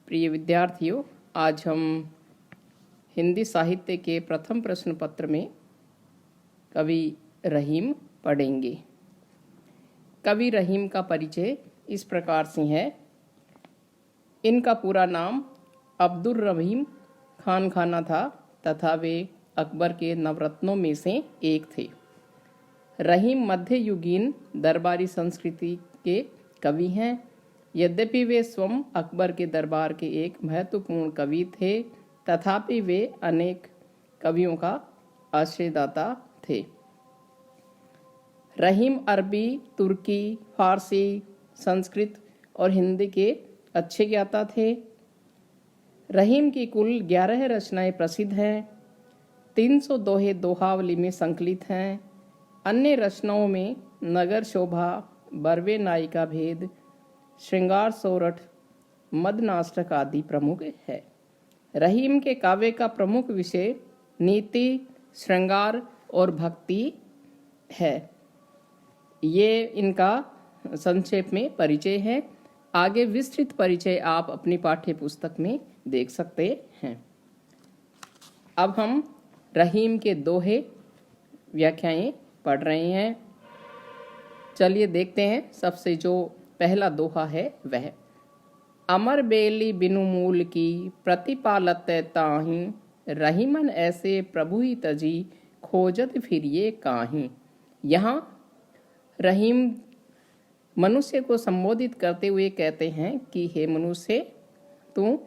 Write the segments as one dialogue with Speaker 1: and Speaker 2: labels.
Speaker 1: प्रिय विद्यार्थियों, आज हम हिंदी साहित्य के प्रथम प्रश्न पत्र में कवि रहीम पढ़ेंगे। कवि रहीम का परिचय इस प्रकार से है। इनका पूरा नाम अब्दुल रहीम खान खाना था तथा वे अकबर के नवरत्नों में से एक थे। रहीम मध्ययुगीन दरबारी संस्कृति के कवि हैं। यद्यपि वे स्वयं अकबर के दरबार के एक महत्वपूर्ण कवि थे, तथापि वे अनेक कवियों का आश्रयदाता थे। रहीम अरबी, तुर्की, फारसी, संस्कृत और हिंदी के अच्छे ज्ञाता थे। रहीम की कुल 11 रचनाएं प्रसिद्ध हैं। 300 दोहे दोहावली में संकलित हैं। अन्य रचनाओं में नगर शोभा, बरवे नायिका भेद, श्रृंगार सोरठ, मदनाष्टक आदि प्रमुख है। रहीम के काव्य का प्रमुख विषय नीति, श्रृंगार और भक्ति है। ये इनका संक्षेप में परिचय है। आगे विस्तृत परिचय आप अपनी पाठ्य पुस्तक में देख सकते हैं। अब हम रहीम के दोहे व्याख्याएं पढ़ रहे हैं। चलिए देखते हैं। सबसे जो पहला दोहा है वह अमर बेली बिनु मूल की प्रतिपालत ताही, रहीमन ऐसे प्रभु ही तजी खोजत फिरिए काहीं। यहाँ रहीम मनुष्य को संबोधित करते हुए कहते हैं कि हे मनुष्य, तू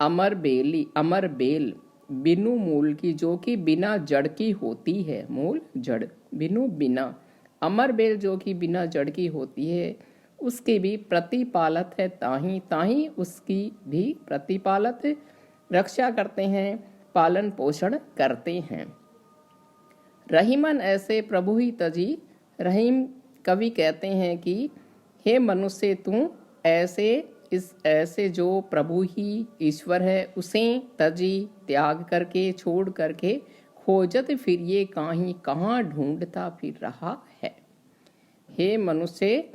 Speaker 1: अमर बेल बिनु मूल की, जो कि बिना जड़ की होती है। मूल जड़, बिना अमर बेल जो कि बिना जड़ की होती है, उसकी भी प्रतिपालत है ताही उसकी भी प्रतिपालत रक्षा करते हैं, पालन पोषण करते हैं। रहीमन ऐसे प्रभु ही तजी, रहीम कवि कहते हैं कि हे मनुष्य, तू ऐसे जो प्रभु ही ईश्वर है उसे तजी त्याग करके, छोड़ करके, खोजत फिर ये कहाँ ढूंढता फिर रहा है। हे मनुष्य,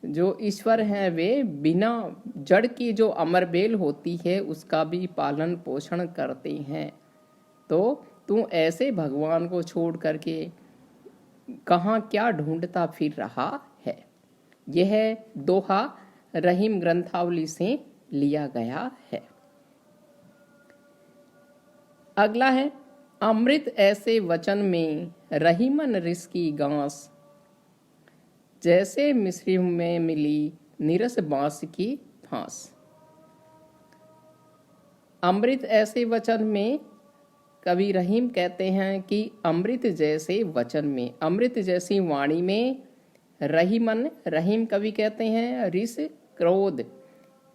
Speaker 1: जो ईश्वर हैं वे बिना जड़ की जो अमर बेल होती है उसका भी पालन पोषण करते हैं, तो तू ऐसे भगवान को छोड़ करके कहाँ क्या ढूंढता फिर रहा है। यह दोहा रहीम ग्रंथावली से लिया गया है। अगला है अमृत ऐसे वचन में रहीमन रिस की गांस, जैसे मिस्री में मिली नीरस बांस की फांस। अमृत ऐसे वचन में कवि रहीम कहते हैं कि अमृत जैसे वचन में, अमृत जैसी वाणी में रहीम कवि कहते हैं रिस क्रोध,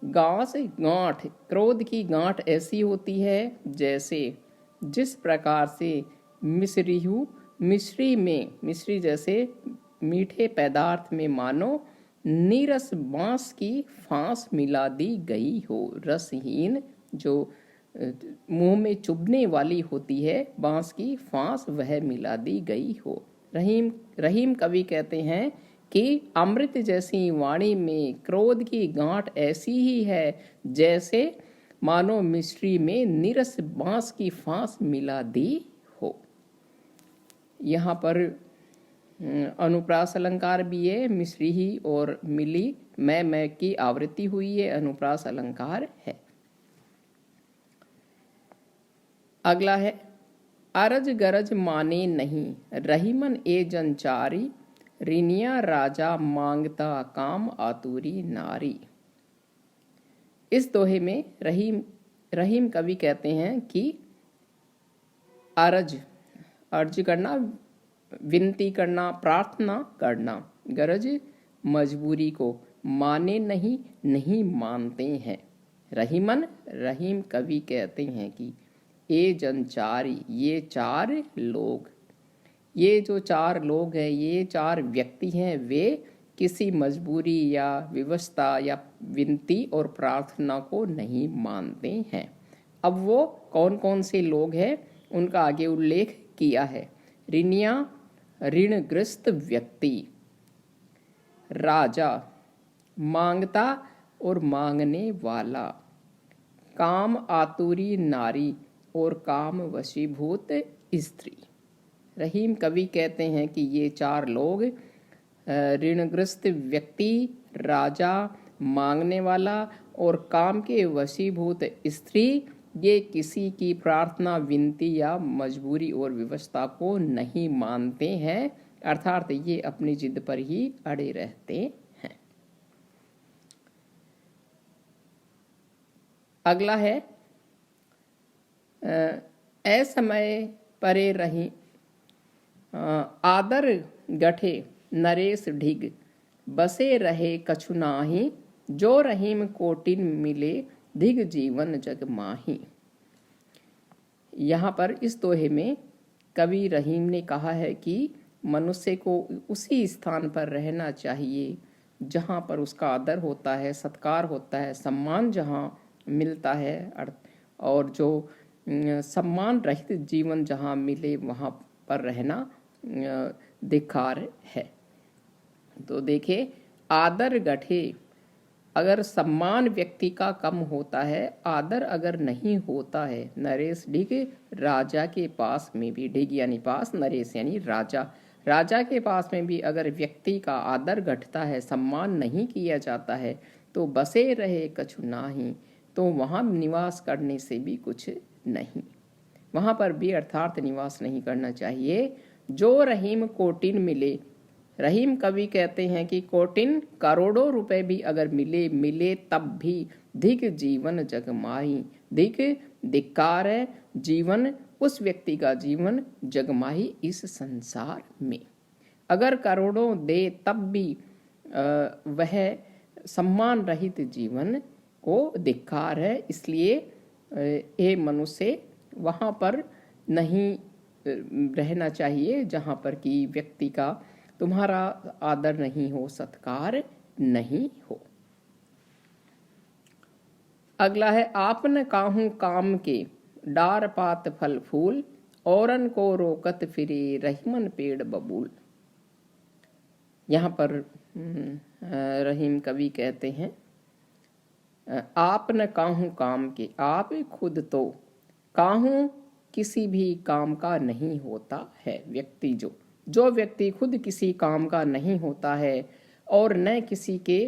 Speaker 1: गांस गांठ, क्रोध की गांठ ऐसी होती है जैसे, जिस प्रकार से मिश्री जैसे मीठे पदार्थ में मानो नीरस बांस की फांस मिला दी गई हो। रसहीन जो मुंह में चुभने वाली होती है बांस की फांस, वह मिला दी गई हो। रहीम कवि कहते हैं कि अमृत जैसी वाणी में क्रोध की गांठ ऐसी ही है जैसे मानो मिश्री में नीरस बांस की फांस मिला दी हो। यहाँ पर अनुप्रास अलंकार भी है। मिश्री ही और मिली मैं की आवृत्ति हुई है, अनुप्रास अलंकार है। अगला है अरज गरज माने नहीं, रहीमन ए जनचारी, रिनिया राजा मांगता काम आतुरी नारी। इस दोहे में रहीम कवि कहते हैं कि अर्ज करना, विनती करना, प्रार्थना करना, गरज मजबूरी को, माने नहीं मानते हैं। रहीम कवि कहते हैं कि ये जनचारी, ये चार लोग, ये जो चार लोग हैं, ये चार व्यक्ति हैं, वे किसी मजबूरी या विवशता या विनती और प्रार्थना को नहीं मानते हैं। अब वो कौन कौन से लोग हैं उनका आगे उल्लेख किया है। रिनिया ऋणग्रस्त व्यक्ति, राजा मांगता और मांगने वाला, काम आतुरी नारी और काम वशीभूत स्त्री। रहीम कवि कहते हैं कि ये चार लोग ऋणग्रस्त व्यक्ति, राजा, मांगने वाला और काम के वशीभूत स्त्री, ये किसी की प्रार्थना, विनती या मजबूरी और व्यवस्था को नहीं मानते हैं, अर्थात ये अपनी जिद पर ही अड़े रहते हैं। अगला है असमय परे रही आदर गठे नरेश ढिग, बसे रहे कछु नाही, जो रहीम कोटिन मिले धिग जीवन जग माही। यहाँ पर इस दोहे में कवि रहीम ने कहा है कि मनुष्य को उसी स्थान पर रहना चाहिए जहाँ पर उसका आदर होता है, सत्कार होता है, सम्मान जहाँ मिलता है, और जो सम्मान रहित जीवन जहाँ मिले वहाँ पर रहना धिक्कार है। तो देखे, आदर गठे, अगर सम्मान व्यक्ति का कम होता है, आदर अगर नहीं होता है, नरेश ढिग, राजा के पास में भी, ढिग यानी पास, नरेश यानी राजा, राजा के पास में भी अगर व्यक्ति का आदर घटता है, सम्मान नहीं किया जाता है, तो बसे रहे कछु नाही, तो वहाँ निवास करने से भी कुछ नहीं, वहाँ पर भी अर्थात निवास नहीं करना चाहिए। जो रहीम कोटिन मिले, रहीम कवि कहते हैं कि कोटिन, करोड़ों रुपए भी अगर मिले तब भी धिक जीवन जग माही, धिक धिक्कार है, जीवन उस व्यक्ति का जीवन जगमाही इस संसार में। अगर करोड़ों दे तब भी वह सम्मान रहित जीवन को धिक्कार है, इसलिए ये मनुष्य वहाँ पर नहीं रहना चाहिए जहाँ पर कि व्यक्ति का तुम्हारा आदर नहीं हो, सत्कार नहीं हो। अगला है आपन काहू काम के डार पात फल फूल, औरन को रोकत फिरे रहीमन पेड़ बबूल। यहाँ पर रहीम कवि कहते हैं आप न काहू काम के, आप खुद तो काहू किसी भी काम का नहीं होता है व्यक्ति, जो व्यक्ति खुद किसी काम का नहीं होता है और न किसी के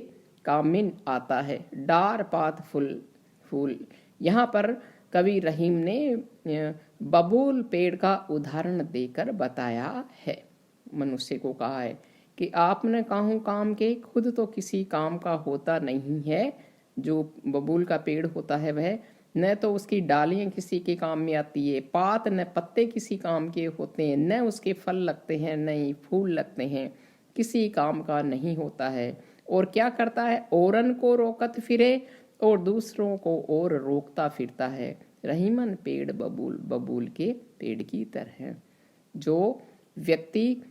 Speaker 1: काम में आता है। डार पात फूल, यहाँ पर कवि रहीम ने बबूल पेड़ का उदाहरण देकर बताया है, मनुष्य को कहा है कि आपने काहू काम के, खुद तो किसी काम का होता नहीं है, जो बबूल का पेड़ होता है वह न तो उसकी डालियां किसी के काम में आती है, पात न पत्ते किसी काम के होते हैं, न उसके फल लगते हैं, न ही फूल लगते हैं, किसी काम का नहीं होता है। और क्या करता है, औरन को रोकत फिरे, और दूसरों को और रोकता फिरता है, रहीमन पेड़ बबूल, बबूल के पेड़ की तरह। जो व्यक्ति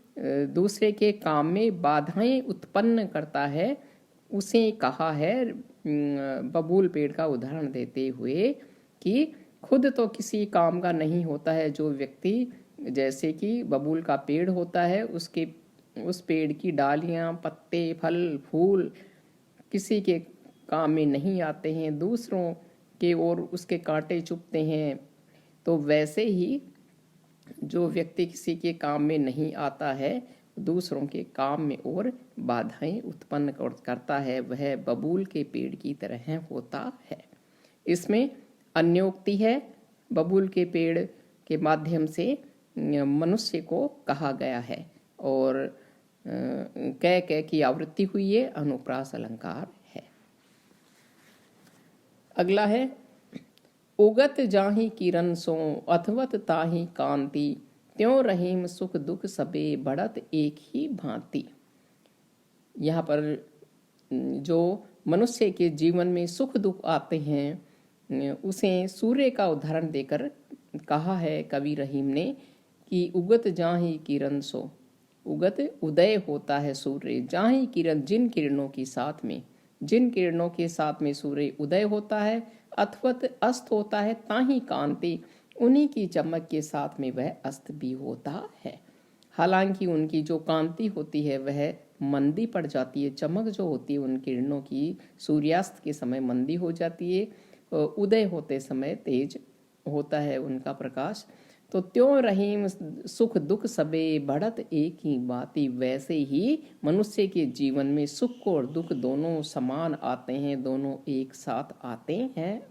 Speaker 1: दूसरे के काम में बाधाएं उत्पन्न करता है, उसे कहा है बबूल पेड़ का उदाहरण देते हुए कि खुद तो किसी काम का नहीं होता है जो व्यक्ति, जैसे कि बबूल का पेड़ होता है, उस पेड़ की डालियां, पत्ते, फल, फूल किसी के काम में नहीं आते हैं, दूसरों के और उसके कांटे चुभते हैं, तो वैसे ही जो व्यक्ति किसी के काम में नहीं आता है, दूसरों के काम में और बाधाएं उत्पन्न करता है, वह बबूल के पेड़ की तरह होता है। इसमें अन्योक्ति है, बबूल के पेड़ के माध्यम से मनुष्य को कहा गया है, और कह की आवृत्ति हुई है, अनुप्रास अलंकार है। अगला है उगत जाहि किरण सो अथवत ताहि कांति, त्यों रहीम सुख दुख सबे बढ़त एक ही भांति। यहाँ पर जो मनुष्य के जीवन में सुख दुख आते हैं, उसे सूर्य का उदाहरण देकर कहा है कवि रहीम ने कि उगत जाहि किरण सो, उगत उदय होता है सूर्य, जाहि किरण जिन किरणों के साथ में, जिन किरणों के साथ में सूर्य उदय होता है, अथवत अस्त होता है, ताहि कांति उन्हीं की चमक के साथ में वह अस्त भी होता है। हालांकि उनकी जो कांति होती है वह मंदी पड़ जाती है, चमक जो होती है उन किरणों की सूर्यास्त के समय मंदी हो जाती है, उदय होते समय तेज होता है उनका प्रकाश। तो त्यों रहीम सुख दुख सबे बढ़त एक ही बाती, वैसे ही मनुष्य के जीवन में सुख और दुख दोनों समान आते हैं, दोनों एक साथ आते हैं।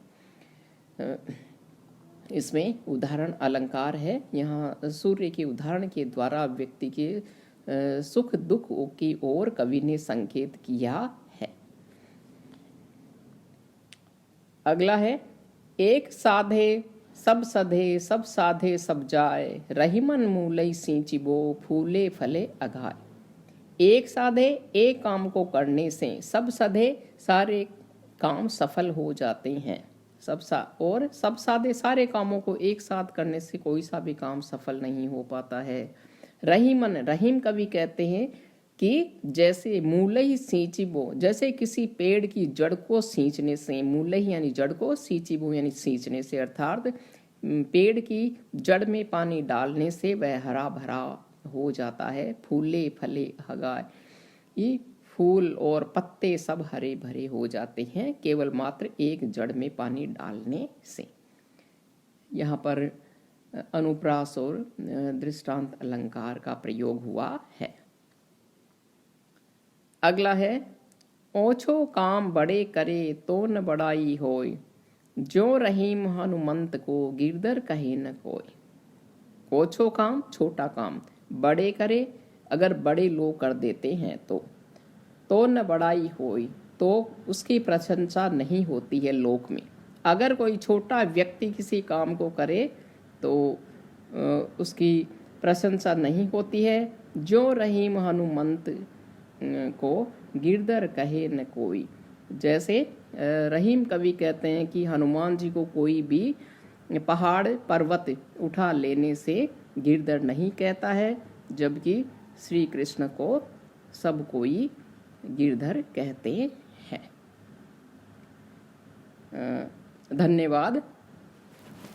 Speaker 1: इसमें उदाहरण अलंकार है। यहाँ सूर्य के उदाहरण के द्वारा व्यक्ति के सुख दुख की ओर कवि ने संकेत किया है। अगला है, एक साधे सब सधे सब साधे सब जाए, रहीमन मूलई सींचिबो फूले फले अघाय। एक साधे एक काम को करने से सब सधे सारे काम सफल हो जाते हैं। सब साधे सारे कामों को एक साथ करने से कोई सा भी काम सफल नहीं हो पाता है। रहीमन, रहीम कवि कहते हैं कि जैसे मूलई सींचिबो, जैसे किसी पेड़ की जड़ को सींचने से, मूलई यानी जड़ को, सींचिबो यानी सींचने से, अर्थात पेड़ की जड़ में पानी डालने से वह हरा भरा हो जाता है। फूले फले अघाय, ये फूल और पत्ते सब हरे भरे हो जाते हैं केवल मात्र एक जड़ में पानी डालने से। यहाँ पर अनुप्रास और दृष्टांत अलंकार का प्रयोग हुआ है। अगला है, ओछो काम बड़े करे तो न बड़ाई होय, जो रहीम हनुमंत को गिरधर कहे न कोय। ओछो काम, छोटा काम, बड़े करे, अगर बड़े लोग कर देते हैं तो न बड़ाई होय, तो उसकी प्रशंसा नहीं होती है लोक में। अगर कोई छोटा व्यक्ति किसी काम को करे तो उसकी प्रशंसा नहीं होती है। जो रहीम हनुमंत को गिरधर कहे न कोई, जैसे रहीम कवि कहते हैं कि हनुमान जी को कोई भी पहाड़ पर्वत उठा लेने से गिरधर नहीं कहता है, जबकि श्री कृष्ण को सब कोई गिरधर कहते हैं। धन्यवाद।